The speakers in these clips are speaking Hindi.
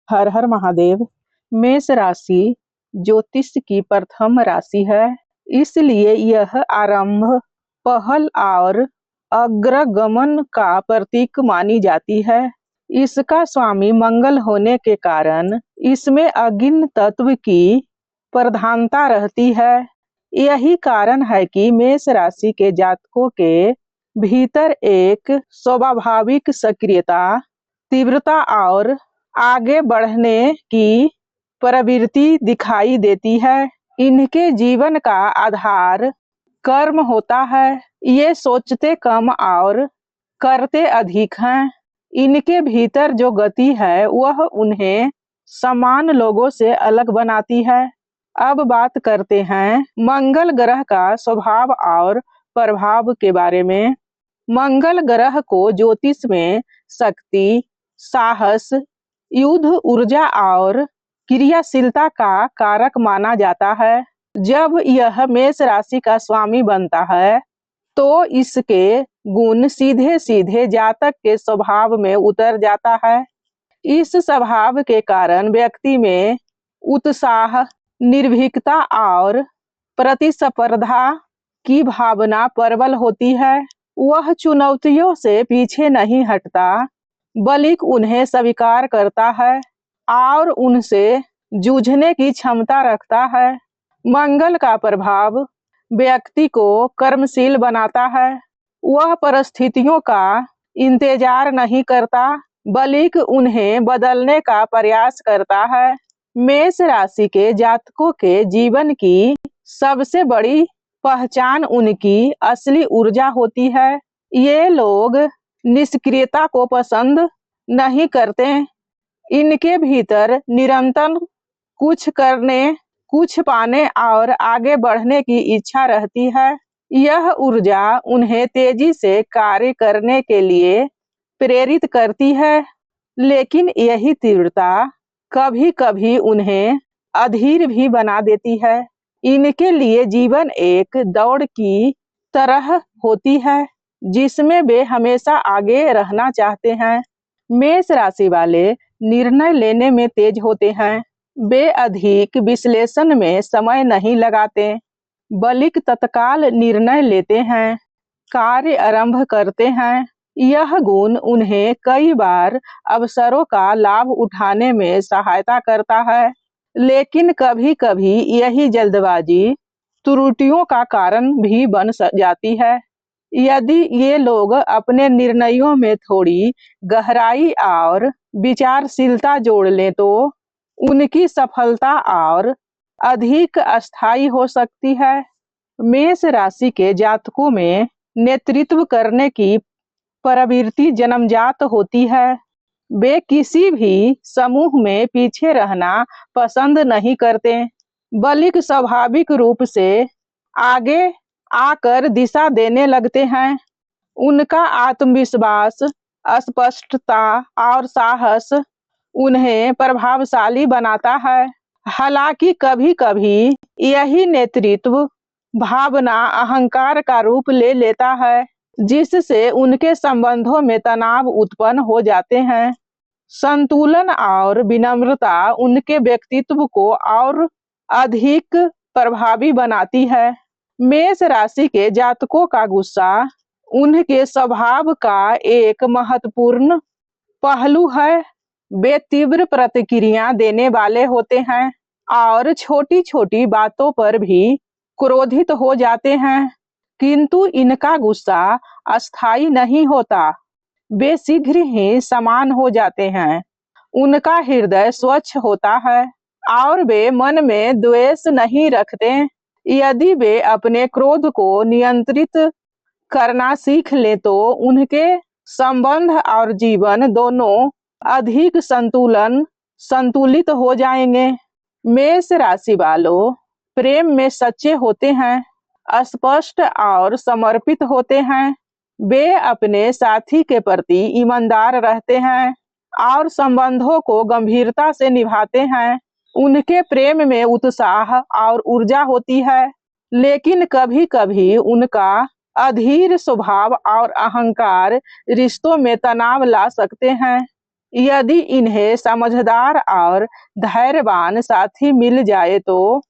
हर हर महादेव। मेष राशि ज्योतिष की प्रथम राशि है, इसलिए यह आरंभ, पहल और अग्रगमन का प्रतीक मानी जाती है। इसका स्वामी मंगल होने के कारण इसमें अग्नि तत्व की प्रधानता रहती है। यही कारण है कि मेष राशि के जातकों के भीतर एक स्वाभाविक सक्रियता, तीव्रता और आगे बढ़ने की प्रवृत्ति दिखाई देती है। इनके जीवन का आधार कर्म होता है। ये सोचते कम और करते अधिक हैं। इनके भीतर जो गति है वह उन्हें समान लोगों से अलग बनाती है। अब बात करते हैं मंगल ग्रह का स्वभाव और प्रभाव के बारे में। मंगल ग्रह को ज्योतिष में शक्ति, साहस, युद्ध ऊर्जा और क्रियाशीलता का कारक माना जाता है। जब यह मेष राशि का स्वामी बनता है तो इसके गुण सीधे सीधे जातक के स्वभाव में उतर जाता है। इस स्वभाव के कारण व्यक्ति में उत्साह, निर्भीकता और प्रतिस्पर्धा की भावना प्रबल होती है। वह चुनौतियों से पीछे नहीं हटता, बल्कि उन्हें स्वीकार करता है और उनसे जूझने की क्षमता रखता है। मंगल का प्रभाव व्यक्ति को कर्मशील बनाता है। वह परिस्थितियों का इंतजार नहीं करता, बल्कि उन्हें बदलने का प्रयास करता है। मेष राशि के जातकों के जीवन की सबसे बड़ी पहचान उनकी असली ऊर्जा होती है। ये लोग निष्क्रियता को पसंद नहीं करते। इनके भीतर निरंतर कुछ करने, कुछ पाने और आगे बढ़ने की इच्छा रहती है। यह ऊर्जा उन्हें तेजी से कार्य करने के लिए प्रेरित करती है, लेकिन यही तीव्रता कभी कभी उन्हें अधीर भी बना देती है। इनके लिए जीवन एक दौड़ की तरह होती है, जिसमें वे हमेशा आगे रहना चाहते हैं। मेष राशि वाले निर्णय लेने में तेज होते हैं। वे अधिक विश्लेषण में समय नहीं लगाते, बल्कि तत्काल निर्णय लेते हैं, कार्य आरंभ करते हैं। यह गुण उन्हें कई बार अवसरों का लाभ उठाने में सहायता करता है, लेकिन कभी कभी यही जल्दबाजी त्रुटियों का कारण भी बन जाती है। यदि ये लोग अपने निर्णयों में थोड़ी गहराई और विचारशीलता जोड़ लें तो उनकी सफलता और अधिक अस्थायी हो सकती है। मेष राशि के जातकों में नेतृत्व करने की प्रवृत्ति जन्मजात होती है। वे किसी भी समूह में पीछे रहना पसंद नहीं करते, बल्कि स्वाभाविक रूप से आगे आकर दिशा देने लगते हैं। उनका आत्मविश्वास, स्पष्टता और साहस उन्हें प्रभावशाली बनाता है। हालांकि कभी कभी यही नेतृत्व भावना अहंकार का रूप ले लेता है, जिससे उनके संबंधों में तनाव उत्पन्न हो जाते हैं। संतुलन और विनम्रता उनके व्यक्तित्व को और अधिक प्रभावी बनाती है। मेष राशि के जातकों का गुस्सा उनके स्वभाव का एक महत्वपूर्ण पहलू है। वे तीव्र प्रतिक्रिया देने वाले होते हैं और छोटी छोटी बातों पर भी क्रोधित हो जाते हैं, किंतु इनका गुस्सा अस्थायी नहीं होता। वे शीघ्र ही समान हो जाते हैं। उनका हृदय स्वच्छ होता है और वे मन में द्वेष नहीं रखते। यदि वे अपने क्रोध को नियंत्रित करना सीख ले तो उनके संबंध और जीवन दोनों अधिक संतुलित हो जाएंगे। मेष राशि वालों प्रेम में सच्चे होते हैं, स्पष्ट और समर्पित होते हैं। वे अपने साथी के प्रति ईमानदार रहते हैं और संबंधों को गंभीरता से निभाते हैं। उनके प्रेम में उत्साह और ऊर्जा होती है, लेकिन कभी कभी उनका अधीर स्वभाव और अहंकार रिश्तों में तनाव ला सकते हैं। यदि इन्हें समझदार और धैर्यवान साथी मिल जाए तो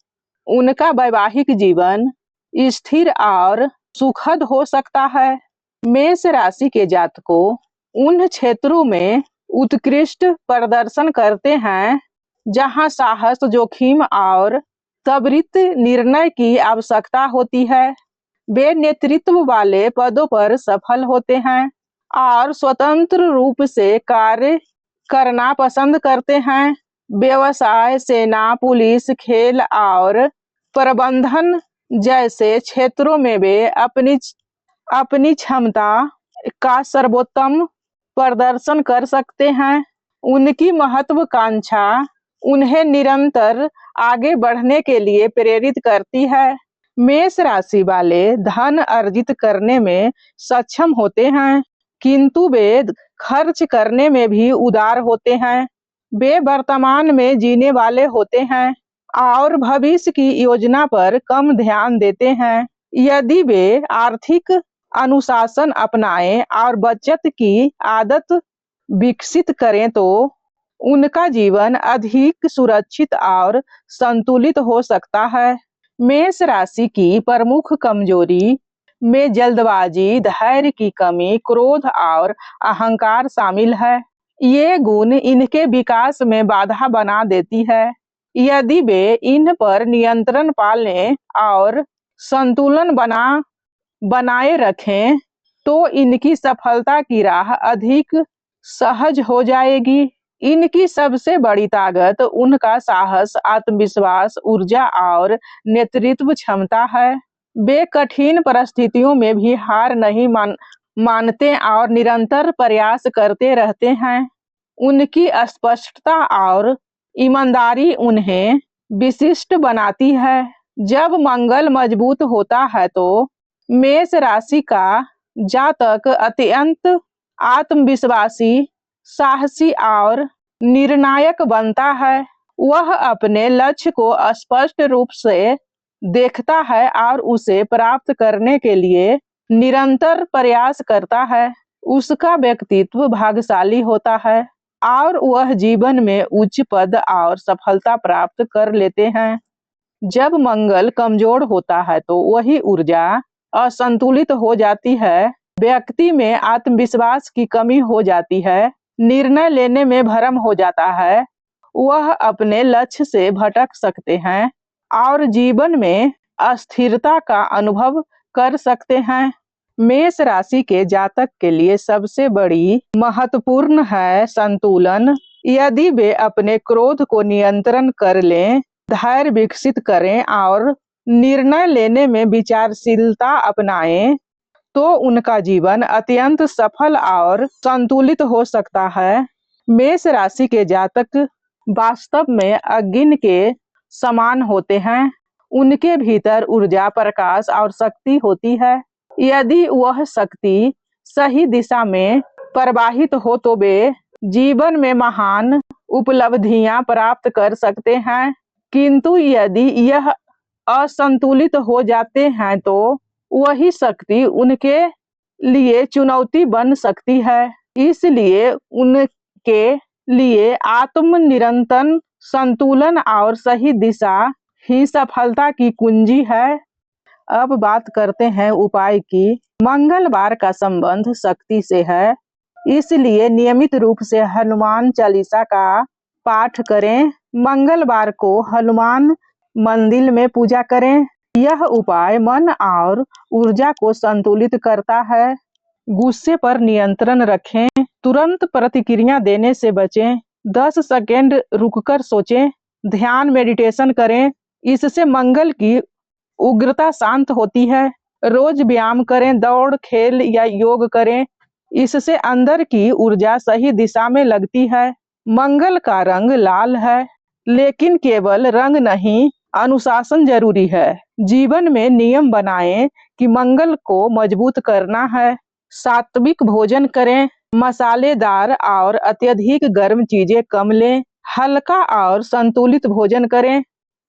उनका वैवाहिक जीवन स्थिर और सुखद हो सकता है। मेष राशि के जातकों उन क्षेत्रों में उत्कृष्ट प्रदर्शन करते हैं जहां साहस, जोखिम और त्वरित निर्णय की आवश्यकता होती है। वे नेतृत्व वाले पदों पर सफल होते हैं और स्वतंत्र रूप से कार्य करना पसंद करते हैं। व्यवसाय, सेना, पुलिस, खेल और प्रबंधन जैसे क्षेत्रों में वे अपनी अपनी क्षमता का सर्वोत्तम प्रदर्शन कर सकते हैं। उनकी महत्वाकांक्षा उन्हें निरंतर आगे बढ़ने के लिए प्रेरित करती है। मेष राशि वाले धन अर्जित करने में सक्षम होते हैं, किंतु वे खर्च करने में भी उदार होते हैं। वे वर्तमान में जीने वाले होते हैं और भविष्य की योजना पर कम ध्यान देते हैं। यदि वे आर्थिक अनुशासन अपनाएं और बचत की आदत विकसित करें तो उनका जीवन अधिक सुरक्षित और संतुलित हो सकता है। मेष राशि की प्रमुख कमजोरी में जल्दबाजी, धैर्य की कमी, क्रोध और अहंकार शामिल है। ये गुण इनके विकास में बाधा बना देती है। यदि वे इन पर नियंत्रण पालें और संतुलन बनाए रखें तो इनकी सफलता की राह अधिक सहज हो जाएगी। इनकी सबसे बड़ी ताकत उनका साहस, आत्मविश्वास, ऊर्जा और नेतृत्व क्षमता है। वे कठिन परिस्थितियों में भी हार नहीं मानते और निरंतर प्रयास करते रहते हैं। उनकी स्पष्टता और ईमानदारी उन्हें विशिष्ट बनाती है। जब मंगल मजबूत होता है तो मेष राशि का जातक अत्यंत आत्मविश्वासी, साहसी और निर्णायक बनता है। वह अपने लक्ष्य को स्पष्ट रूप से देखता है और उसे प्राप्त करने के लिए निरंतर प्रयास करता है। उसका व्यक्तित्व भाग्यशाली होता है और वह जीवन में उच्च पद और सफलता प्राप्त कर लेते हैं। जब मंगल कमजोर होता है तो वही ऊर्जा असंतुलित हो जाती है, व्यक्ति में आत्मविश्वास की कमी हो जाती है, निर्णय लेने में भ्रम हो जाता है, वह अपने लक्ष्य से भटक सकते हैं और जीवन में अस्थिरता का अनुभव कर सकते हैं। मेष राशि के जातक के लिए सबसे बड़ी महत्वपूर्ण है संतुलन। यदि वे अपने क्रोध को नियंत्रण कर लें, धैर्य विकसित करें और निर्णय लेने में विचारशीलता अपनाएं तो उनका जीवन अत्यंत सफल और संतुलित हो सकता है। मेष राशि के जातक वास्तव में अग्नि के समान होते हैं। उनके भीतर ऊर्जा, प्रकाश और शक्ति होती है। यदि वह शक्ति सही दिशा में प्रवाहित हो तो वे जीवन में महान उपलब्धियां प्राप्त कर सकते हैं, किंतु यदि यह असंतुलित हो जाते हैं तो वही शक्ति उनके लिए चुनौती बन सकती है। इसलिए उनके लिए आत्मनियंत्रण, संतुलन और सही दिशा ही सफलता की कुंजी है। अब बात करते हैं उपाय की। मंगलवार का संबंध शक्ति से है, इसलिए नियमित रूप से हनुमान चालीसा का पाठ करें। मंगलवार को हनुमान मंदिर में पूजा करें। यह उपाय मन और ऊर्जा को संतुलित करता है। गुस्से पर नियंत्रण रखें, तुरंत प्रतिक्रिया देने से बचें। 10 सेकंड रुककर सोचें, ध्यान मेडिटेशन करें, इससे मंगल की उग्रता शांत होती है। रोज व्यायाम करें, दौड़, खेल या योग करें, इससे अंदर की ऊर्जा सही दिशा में लगती है। मंगल का रंग लाल है, लेकिन केवल रंग नहीं, अनुशासन जरूरी है। जीवन में नियम बनाएं कि मंगल को मजबूत करना है। सात्विक भोजन करें, मसालेदार और अत्यधिक गर्म चीजें कम लें। हल्का और संतुलित भोजन करें,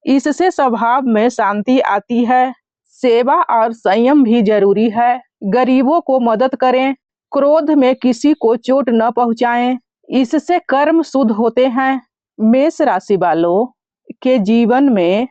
इससे स्वभाव में शांति आती है। सेवा और संयम भी जरूरी है। गरीबों को मदद करें, क्रोध में किसी को चोट न पहुंचाएं, इससे कर्म शुद्ध होते हैं। मेष राशि वालों के जीवन में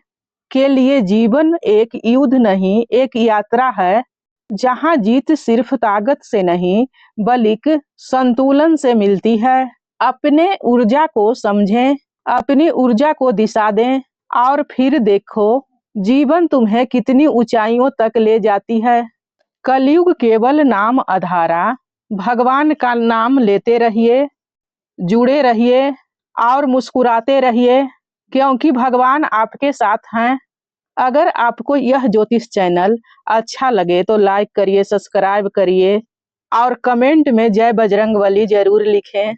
के लिए जीवन एक युद्ध नहीं, एक यात्रा है, जहां जीत सिर्फ ताकत से नहीं बल्कि संतुलन से मिलती है। अपने ऊर्जा को समझें, अपनी ऊर्जा को दिशा दें और फिर देखो जीवन तुम्हें कितनी ऊंचाइयों तक ले जाती है। कलयुग केवल नाम आधारा, भगवान का नाम लेते रहिए, जुड़े रहिए और मुस्कुराते रहिए, क्योंकि भगवान आपके साथ हैं। अगर आपको यह ज्योतिष चैनल अच्छा लगे तो लाइक करिए, सब्सक्राइब करिए और कमेंट में जय बजरंगबली जरूर लिखें।